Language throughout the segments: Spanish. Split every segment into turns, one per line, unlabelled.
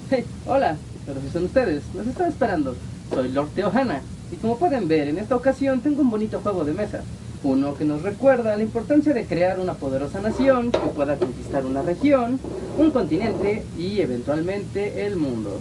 Hey, hola, pero si son ustedes, los estaba esperando. Soy Lord Teohana, y como pueden ver, en esta ocasión tengo un bonito juego de mesa. Uno que nos recuerda la importancia de crear una poderosa nación que pueda conquistar una región, un continente y eventualmente el mundo.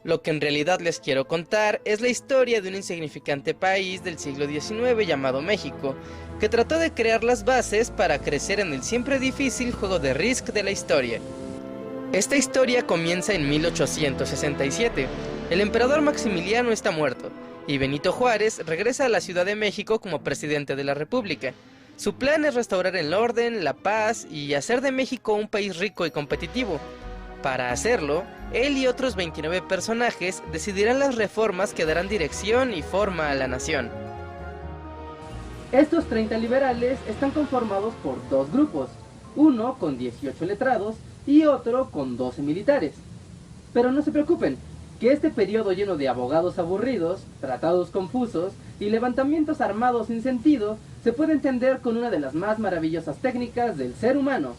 Lo que en realidad les quiero contar es la historia de un insignificante país del siglo XIX llamado México, que trató de crear las bases para crecer en el siempre difícil juego de Risk de la historia. Esta historia comienza en 1867. El emperador Maximiliano está muerto, y Benito Juárez regresa a la Ciudad de México como presidente de la República. Su plan es restaurar el orden, la paz y hacer de México un país rico y competitivo. Para hacerlo, él y otros 29 personajes decidirán las reformas que darán dirección y forma a la nación.
Estos 30 liberales están conformados por dos grupos, uno con 18 letrados y otro con 12 militares. Pero no se preocupen, que este periodo lleno de abogados aburridos, tratados confusos y levantamientos armados sin sentido se puede entender con una de las más maravillosas técnicas del ser humano: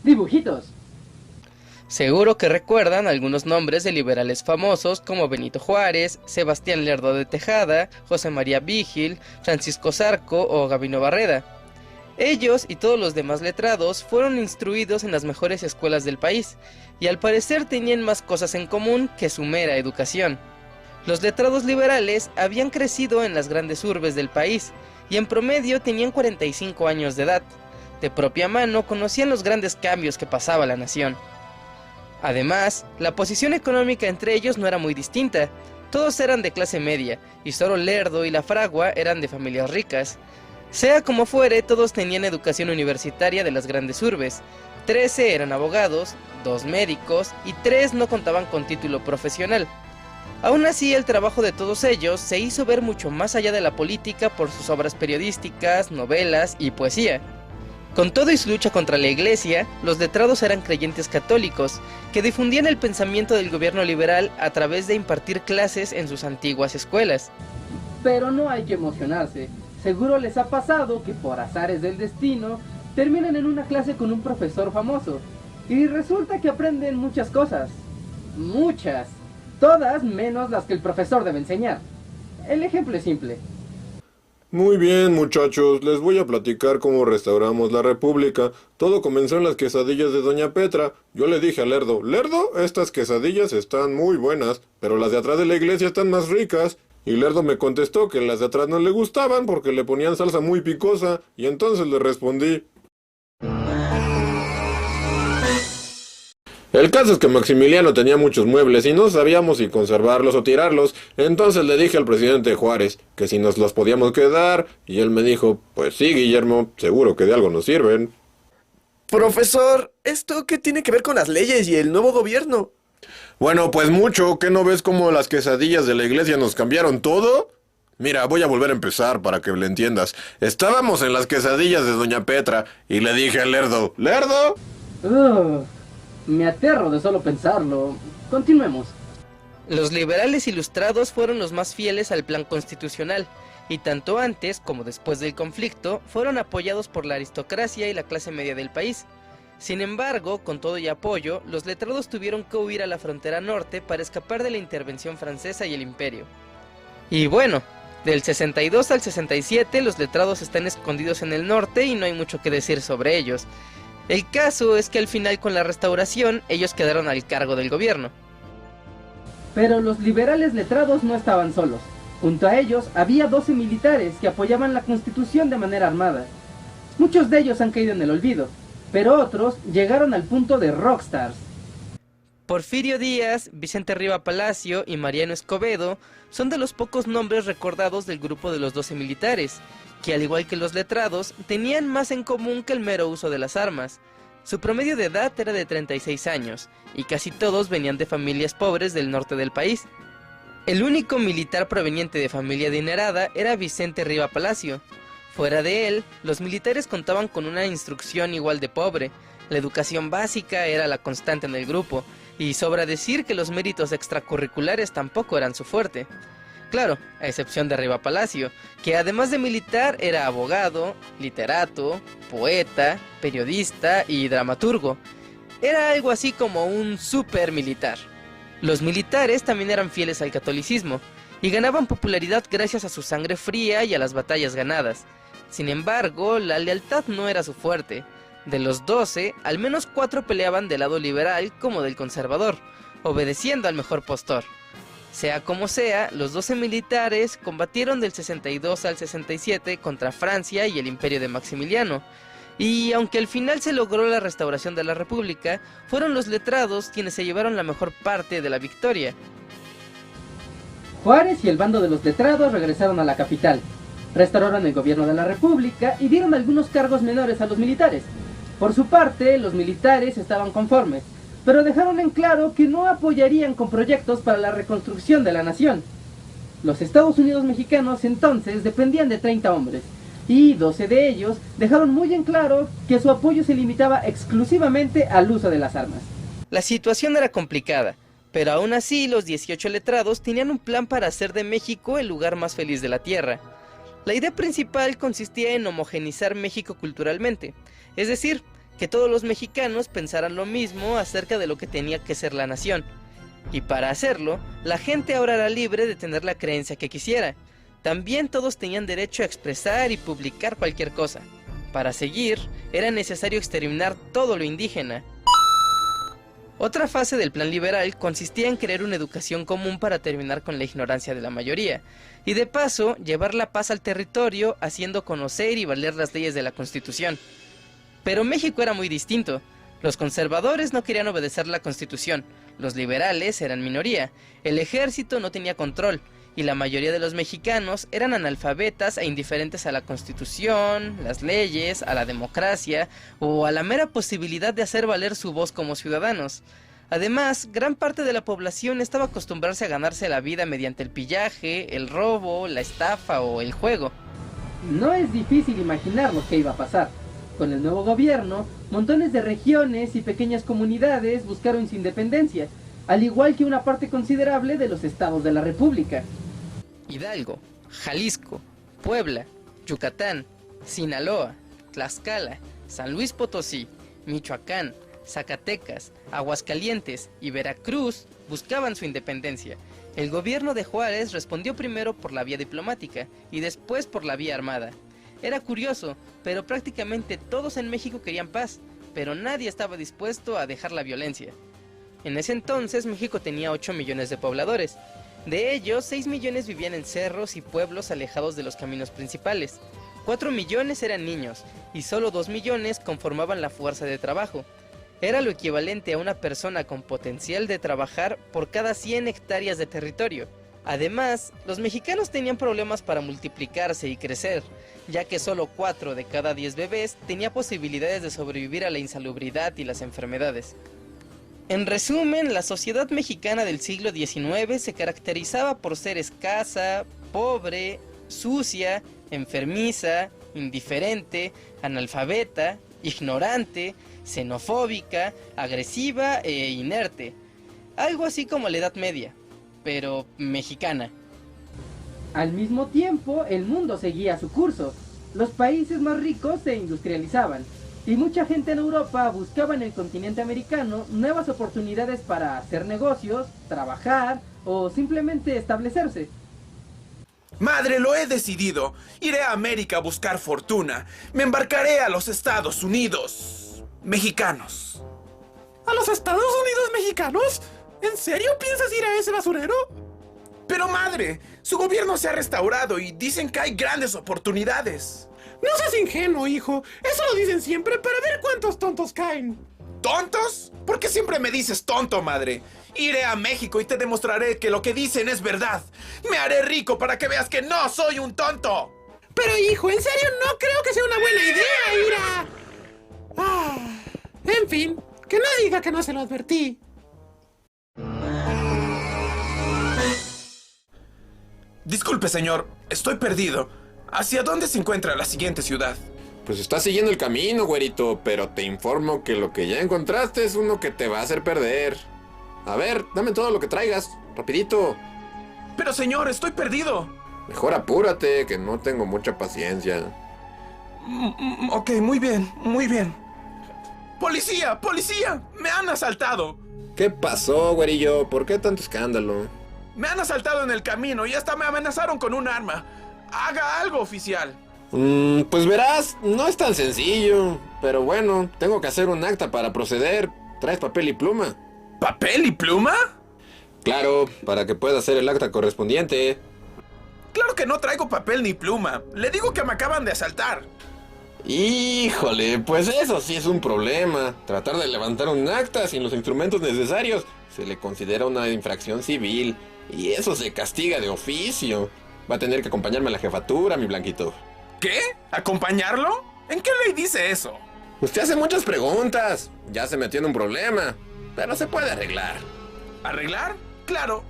dibujitos.
Seguro que recuerdan algunos nombres de liberales famosos como Benito Juárez, Sebastián Lerdo de Tejada, José María Vigil, Francisco Zarco o Gabino Barreda. Ellos y todos los demás letrados fueron instruidos en las mejores escuelas del país, y al parecer tenían más cosas en común que su mera educación. Los letrados liberales habían crecido en las grandes urbes del país, y en promedio tenían 45 años de edad. De propia mano conocían los grandes cambios que pasaba la nación. Además, la posición económica entre ellos no era muy distinta. Todos eran de clase media, y solo Lerdo y la Fragua eran de familias ricas. Sea como fuere, todos tenían educación universitaria de las grandes urbes. 13 eran abogados, 2 médicos y 3 no contaban con título profesional. Aún así, el trabajo de todos ellos se hizo ver mucho más allá de la política por sus obras periodísticas, novelas y poesía. Con todo y su lucha contra la iglesia, los letrados eran creyentes católicos, que difundían el pensamiento del gobierno liberal a través de impartir clases en sus antiguas escuelas.
Pero no hay que emocionarse. Seguro les ha pasado que por azares del destino terminan en una clase con un profesor famoso y resulta que aprenden muchas cosas. Muchas. Todas menos las que el profesor debe enseñar. El ejemplo es simple.
Muy bien, muchachos, les voy a platicar cómo restauramos la República. Todo comenzó en las quesadillas de Doña Petra. Yo le dije a Lerdo, Lerdo, estas quesadillas están muy buenas, pero las de atrás de la iglesia están más ricas. Y Lerdo me contestó que las de atrás no le gustaban porque le ponían salsa muy picosa, y entonces le respondí. El caso es que Maximiliano tenía muchos muebles y no sabíamos si conservarlos o tirarlos, entonces le dije al presidente Juárez que si nos los podíamos quedar, y él me dijo, pues sí, Guillermo, seguro que de algo nos sirven.
Profesor, ¿esto qué tiene que ver con las leyes y el nuevo gobierno?
Bueno, pues mucho, ¿qué no ves cómo las quesadillas de la iglesia nos cambiaron todo? Mira, voy a volver a empezar para que le entiendas. Estábamos en las quesadillas de Doña Petra y le dije a Lerdo, ¡Lerdo!
Me aterro de solo pensarlo. Continuemos.
Los liberales ilustrados fueron los más fieles al plan constitucional, y tanto antes como después del conflicto fueron apoyados por la aristocracia y la clase media del país. Sin embargo, con todo y apoyo, los letrados tuvieron que huir a la frontera norte para escapar de la intervención francesa y el imperio. Y bueno, del 62 al 67 los letrados están escondidos en el norte y no hay mucho que decir sobre ellos. El caso es que al final, con la restauración, ellos quedaron al cargo del gobierno.
Pero los liberales letrados no estaban solos. Junto a ellos había 12 militares que apoyaban la Constitución de manera armada. Muchos de ellos han caído en el olvido, pero otros llegaron al punto de rockstars.
Porfirio Díaz, Vicente Riva Palacio y Mariano Escobedo son de los pocos nombres recordados del grupo de los 12 militares, que al igual que los letrados, tenían más en común que el mero uso de las armas. Su promedio de edad era de 36 años, y casi todos venían de familias pobres del norte del país. El único militar proveniente de familia adinerada era Vicente Riva Palacio. Fuera de él, los militares contaban con una instrucción igual de pobre. La educación básica era la constante en el grupo, y sobra decir que los méritos extracurriculares tampoco eran su fuerte. Claro, a excepción de Riva Palacio, que además de militar era abogado, literato, poeta, periodista y dramaturgo. Era algo así como un super militar. Los militares también eran fieles al catolicismo y ganaban popularidad gracias a su sangre fría y a las batallas ganadas. Sin embargo, la lealtad no era su fuerte. De los 12, al menos 4 peleaban del lado liberal como del conservador, obedeciendo al mejor postor. Sea como sea, los 12 militares combatieron del 62 al 67 contra Francia y el imperio de Maximiliano. Y aunque al final se logró la restauración de la República, fueron los letrados quienes se llevaron la mejor parte de la victoria.
Juárez y el bando de los letrados regresaron a la capital, restauraron el gobierno de la República y dieron algunos cargos menores a los militares. Por su parte, los militares estaban conformes, pero dejaron en claro que no apoyarían con proyectos para la reconstrucción de la nación. Los Estados Unidos mexicanos entonces dependían de 30 hombres, y 12 de ellos dejaron muy en claro que su apoyo se limitaba exclusivamente al uso de las armas.
La situación era complicada, pero aún así los 18 letrados tenían un plan para hacer de México el lugar más feliz de la tierra. La idea principal consistía en homogeneizar México culturalmente, es decir, que todos los mexicanos pensaran lo mismo acerca de lo que tenía que ser la nación. Y para hacerlo, la gente ahora era libre de tener la creencia que quisiera. También todos tenían derecho a expresar y publicar cualquier cosa. Para seguir, era necesario exterminar todo lo indígena. Otra fase del plan liberal consistía en crear una educación común para terminar con la ignorancia de la mayoría, y de paso, llevar la paz al territorio haciendo conocer y valer las leyes de la Constitución. Pero México era muy distinto. Los conservadores no querían obedecer la Constitución, los liberales eran minoría, el ejército no tenía control, y la mayoría de los mexicanos eran analfabetas e indiferentes a la Constitución, las leyes, a la democracia o a la mera posibilidad de hacer valer su voz como ciudadanos. Además, gran parte de la población estaba acostumbrarse a ganarse la vida mediante el pillaje, el robo, la estafa o el juego.
No es difícil imaginar lo que iba a pasar. Con el nuevo gobierno, montones de regiones y pequeñas comunidades buscaron su independencia, al igual que una parte considerable de los estados de la República.
Hidalgo, Jalisco, Puebla, Yucatán, Sinaloa, Tlaxcala, San Luis Potosí, Michoacán, Zacatecas, Aguascalientes y Veracruz buscaban su independencia. El gobierno de Juárez respondió primero por la vía diplomática y después por la vía armada. Era curioso, pero prácticamente todos en México querían paz, pero nadie estaba dispuesto a dejar la violencia. En ese entonces México tenía 8 millones de pobladores. De ellos, 6 millones vivían en cerros y pueblos alejados de los caminos principales. 4 millones eran niños y solo 2 millones conformaban la fuerza de trabajo. Era lo equivalente a una persona con potencial de trabajar por cada 100 hectáreas de territorio. Además, los mexicanos tenían problemas para multiplicarse y crecer, ya que solo 4 de cada 10 bebés tenía posibilidades de sobrevivir a la insalubridad y las enfermedades. En resumen, la sociedad mexicana del siglo XIX se caracterizaba por ser escasa, pobre, sucia, enfermiza, indiferente, analfabeta, ignorante, xenofóbica, agresiva e inerte. Algo así como la Edad Media, pero mexicana.
Al mismo tiempo, el mundo seguía su curso. Los países más ricos se industrializaban, y mucha gente en Europa buscaba en el continente americano nuevas oportunidades para hacer negocios, trabajar o simplemente establecerse.
Madre, lo he decidido. Iré a América a buscar fortuna. Me embarcaré a los Estados Unidos mexicanos.
¿A los Estados Unidos mexicanos? ¿En serio piensas ir a ese basurero?
Pero madre, su gobierno se ha restaurado y dicen que hay grandes oportunidades.
No seas ingenuo, hijo. Eso lo dicen siempre para ver cuántos tontos caen.
¿Tontos? ¿Por qué siempre me dices tonto, madre? Iré a México y te demostraré que lo que dicen es verdad. Me haré rico para que veas que no soy un tonto.
Pero hijo, en serio no creo que sea una buena idea ir a... En fin, que no diga que no se lo advertí.
Disculpe, señor, estoy perdido. ¿Hacia dónde se encuentra la siguiente ciudad?
Pues estás siguiendo el camino, güerito, pero te informo que lo que ya encontraste es uno que te va a hacer perder. A ver, dame todo lo que traigas, rapidito.
Pero señor, estoy perdido.
Mejor apúrate, que no tengo mucha paciencia.
Ok, muy bien, muy bien. ¡Policía! ¡Policía! ¡Me han asaltado!
¿Qué pasó, güerillo? ¿Por qué tanto escándalo?
Me han asaltado en el camino y hasta me amenazaron con un arma. Haga algo, oficial.
Pues verás, no es tan sencillo. Pero bueno, tengo que hacer un acta para proceder. ¿Traes papel y pluma?
¿Papel y pluma?
Claro, para que pueda hacer el acta correspondiente.
Claro que no traigo papel ni pluma. Le digo que me acaban de asaltar.
Híjole, pues eso sí es un problema. Tratar de levantar un acta sin los instrumentos necesarios se le considera una infracción civil. Y eso se castiga de oficio. Va a tener que acompañarme a la jefatura, mi blanquito.
¿Qué? ¿Acompañarlo? ¿En qué ley dice eso?
Usted hace muchas preguntas. Ya se metió en un problema. Pero se puede arreglar.
¿Arreglar? Claro.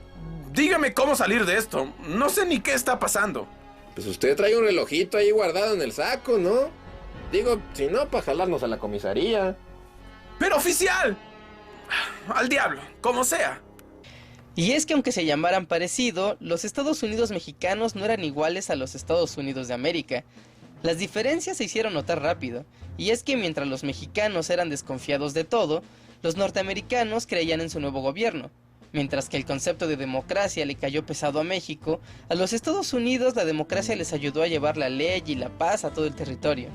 Dígame cómo salir de esto. No sé ni qué está pasando.
Pues usted trae un relojito ahí guardado en el saco, ¿no? Digo, si no, para jalarnos a la comisaría.
¡Pero oficial! Al diablo, como sea.
Y es que aunque se llamaran parecido, los Estados Unidos mexicanos no eran iguales a los Estados Unidos de América. Las diferencias se hicieron notar rápido, y es que mientras los mexicanos eran desconfiados de todo, los norteamericanos creían en su nuevo gobierno. Mientras que el concepto de democracia le cayó pesado a México, a los Estados Unidos la democracia les ayudó a llevar la ley y la paz a todo el territorio.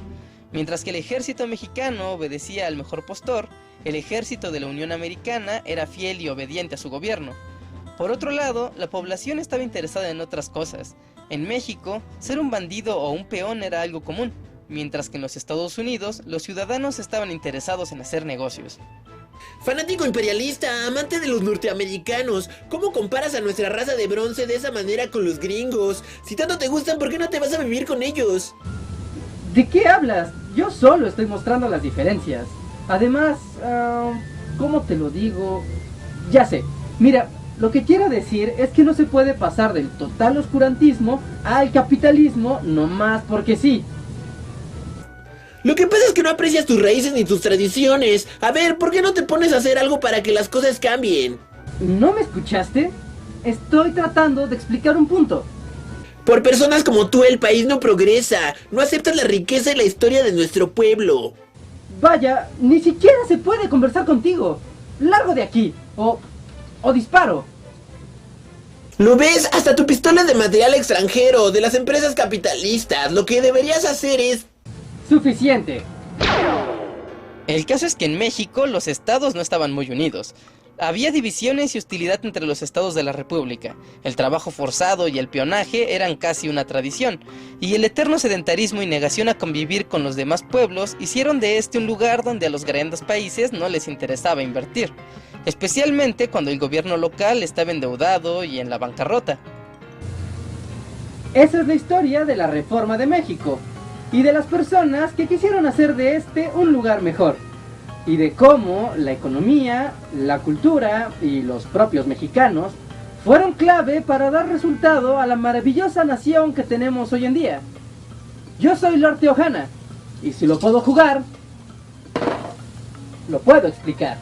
Mientras que el ejército mexicano obedecía al mejor postor, el ejército de la Unión Americana era fiel y obediente a su gobierno. Por otro lado, la población estaba interesada en otras cosas. En México, ser un bandido o un peón era algo común, mientras que en los Estados Unidos, los ciudadanos estaban interesados en hacer negocios.
Fanático imperialista, amante de los norteamericanos, ¿cómo comparas a nuestra raza de bronce de esa manera con los gringos? Si tanto te gustan, ¿por qué no te vas a vivir con ellos?
¿De qué hablas? Yo solo estoy mostrando las diferencias. Además, ¿cómo te lo digo? Ya sé. Mira, lo que quiero decir es que no se puede pasar del total oscurantismo al capitalismo nomás porque sí.
Lo que pasa es que no aprecias tus raíces ni tus tradiciones. A ver, ¿por qué no te pones a hacer algo para que las cosas cambien?
¿No me escuchaste? Estoy tratando de explicar un punto.
Por personas como tú el país no progresa. No aceptas la riqueza y la historia de nuestro pueblo.
Vaya, ni siquiera se puede conversar contigo. Largo de aquí. O disparo.
¿Lo ves? Hasta tu pistola es de material extranjero, de las empresas capitalistas. Lo que deberías hacer es...
Suficiente.
El caso es que en México los estados no estaban muy unidos. Había divisiones y hostilidad entre los estados de la República. El trabajo forzado y el peonaje eran casi una tradición, y el eterno sedentarismo y negación a convivir con los demás pueblos hicieron de este un lugar donde a los grandes países no les interesaba invertir, especialmente cuando el gobierno local estaba endeudado y en la bancarrota.
Esa es la historia de la Reforma de México, y de las personas que quisieron hacer de este un lugar mejor. Y de cómo la economía, la cultura y los propios mexicanos fueron clave para dar resultado a la maravillosa nación que tenemos hoy en día. Yo soy Lord Teohana, y si lo puedo jugar, lo puedo explicar.